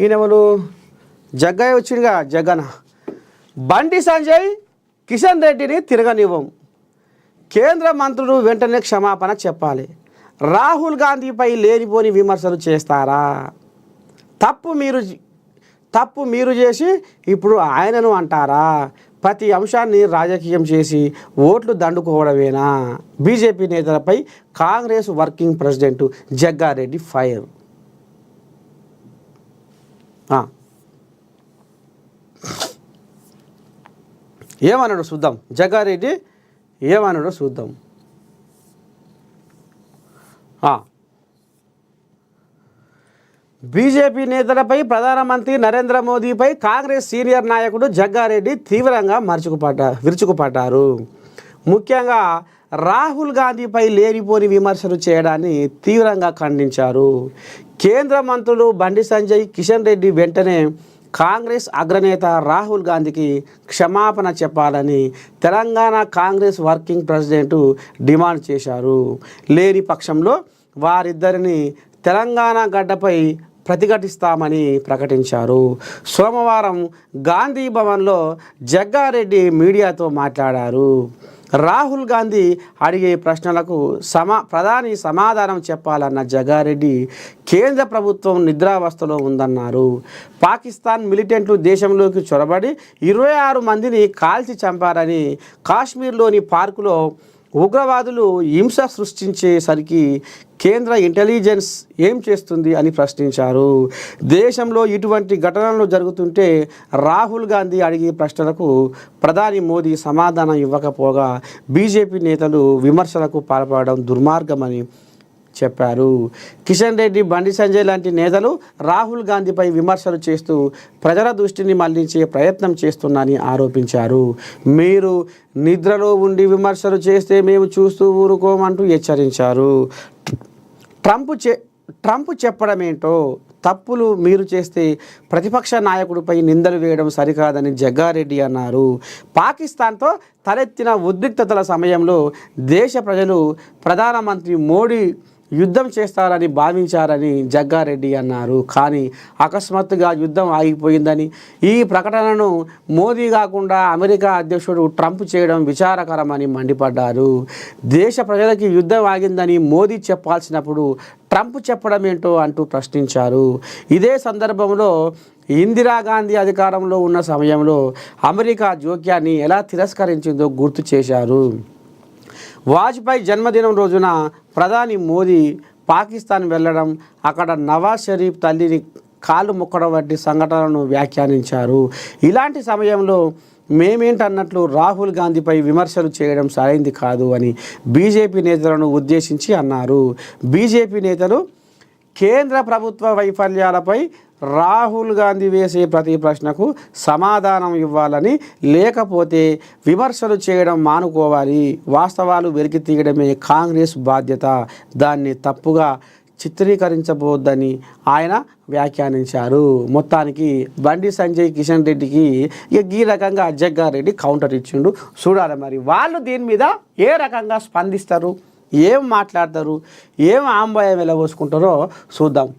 ఈయనెవరు జగ్గయ్య వచ్చిందిగా జగన్. బండి సంజయ్ కిషన్ రెడ్డిని తిరగనివ్వం, కేంద్ర మంత్రులు వెంటనే క్షమాపణ చెప్పాలి, రాహుల్ గాంధీపై లేనిపోని విమర్శలు చేస్తారా, తప్పు మీరు చేసి ఇప్పుడు ఆయనను అంటారా, ప్రతి అంశాన్ని రాజకీయం చేసి ఓట్లు దండుకోవడమేనా. బీజేపీ నేతలపై Congress working president Jaggareddy fire. ఏమన్నాడు చూద్దాం, జగ్గారెడ్డి ఏమన్నాడు చూద్దాం. బీజేపీ నేతలపై ప్రధానమంత్రి నరేంద్ర మోదీపై కాంగ్రెస్ సీనియర్ నాయకుడు జగ్గారెడ్డి తీవ్రంగా విరుచుకుపడ్డారు. ముఖ్యంగా రాహుల్ గాంధీపై లేనిపోని విమర్శలు చేయడాన్ని తీవ్రంగా ఖండించారు. కేంద్ర మంత్రులు బండి సంజయ్, కిషన్ రెడ్డి వెంటనే కాంగ్రెస్ అగ్రనేత రాహుల్ గాంధీకి క్షమాపణ చెప్పాలని Telangana Congress working president demand చేశారు. లేని పక్షంలో వారిద్దరిని తెలంగాణ గడ్డపై ప్రతిఘటిస్తామని ప్రకటించారు. సోమవారం గాంధీ భవన్లో జగ్గారెడ్డి మీడియాతో మాట్లాడారు. రాహుల్ గాంధీ అడిగే ప్రశ్నలకు ప్రధాని సమాధానం చెప్పాలన్న జగ్గారెడ్డి కేంద్ర ప్రభుత్వం నిద్రావస్థలో ఉందన్నారు. పాకిస్తాన్ మిలిటెంట్లు దేశంలోకి చొరబడి 26 మందిని కాల్చి చంపారని, కాశ్మీర్లోని పార్కులో ఉగ్రవాదులు హింస సృష్టించేసరికి కేంద్ర ఇంటెలిజెన్స్ ఏం చేస్తుంది అని ప్రశ్నించారు. దేశంలో ఇటువంటి ఘటనలు జరుగుతుంటే రాహుల్ గాంధీ అడిగే ప్రశ్నలకు ప్రధాని మోదీ సమాధానం ఇవ్వకపోగా బీజేపీ నేతలు విమర్శలకు పాల్పడడం దుర్మార్గమని చెప్పారు. కిషన్ రెడ్డి, బండి సంజయ్ లాంటి నేతలు రాహుల్ గాంధీపై విమర్శలు చేస్తూ ప్రజల దృష్టిని మళ్లించే ప్రయత్నం చేస్తున్నారని ఆరోపించారు. మీరు నిద్రలో ఉండి విమర్శలు చేస్తే మేము చూస్తూ ఊరుకోమంటూ హెచ్చరించారు. ట్రంప్ చెప్పడమేంటో, తప్పులు మీరు చేస్తే ప్రతిపక్ష నాయకుడిపై నిందలు వేయడం సరికాదని జగ్గారెడ్డి అన్నారు. పాకిస్తాన్తో తలెత్తిన ఉద్రిక్తతల సమయంలో దేశ ప్రజలు ప్రధానమంత్రి మోడీ యుద్ధం చేస్తారని భావించారని జగ్గారెడ్డి అన్నారు. కానీ అకస్మాత్తుగా యుద్ధం ఆగిపోయిందని, ఈ ప్రకటనను మోదీ కాకుండా అమెరికా అధ్యక్షుడు ట్రంప్ చేయడం విచారకరమని మండిపడ్డారు. దేశ ప్రజలకి యుద్ధం ఆగిందని మోదీ చెప్పాల్సినప్పుడు ట్రంప్ చెప్పడం ఏంటో అంటూ ప్రశ్నించారు. ఇదే సందర్భంలో ఇందిరాగాంధీ అధికారంలో ఉన్న సమయంలో అమెరికా జోక్యాన్ని ఎలా తిరస్కరించిందో గుర్తు చేశారు. వాజ్పేయి జన్మదినం రోజున ప్రధాని మోదీ పాకిస్తాన్ వెళ్ళడం, అక్కడ నవాజ్ షరీఫ్ తల్లిని కాళ్ళు మొక్కడం వంటి సంఘటనలను వ్యాఖ్యానించారు. ఇలాంటి సమయంలో మేమేంటన్నట్లు రాహుల్ గాంధీపై విమర్శలు చేయడం సరైంది కాదు అని బీజేపీ నేతలను ఉద్దేశించి అన్నారు. బీజేపీ నేతలు కేంద్ర ప్రభుత్వ వైఫల్యాలపై రాహుల్ గాంధీ వేసే ప్రతి ప్రశ్నకు సమాధానం ఇవ్వాలని, లేకపోతే విమర్శలు చేయడం మానుకోవాలి, వాస్తవాలు వెలికి తీయడమే కాంగ్రెస్ బాధ్యత, దాన్ని తప్పుగా చిత్రీకరించబోద్దని ఆయన వ్యాఖ్యానించారు. మొత్తానికి బండి సంజయ్, కిషన్ రెడ్డికి ఈ రకంగా జగ్గారెడ్డి కౌంటర్ ఇచ్చిండు. చూడాలి మరి వాళ్ళు దీని మీద ఏ రకంగా స్పందిస్తారు, ఏం మాట్లాడతారు, ఏం ఆంబోయం ఎలా పోసుకుంటారో చూద్దాం.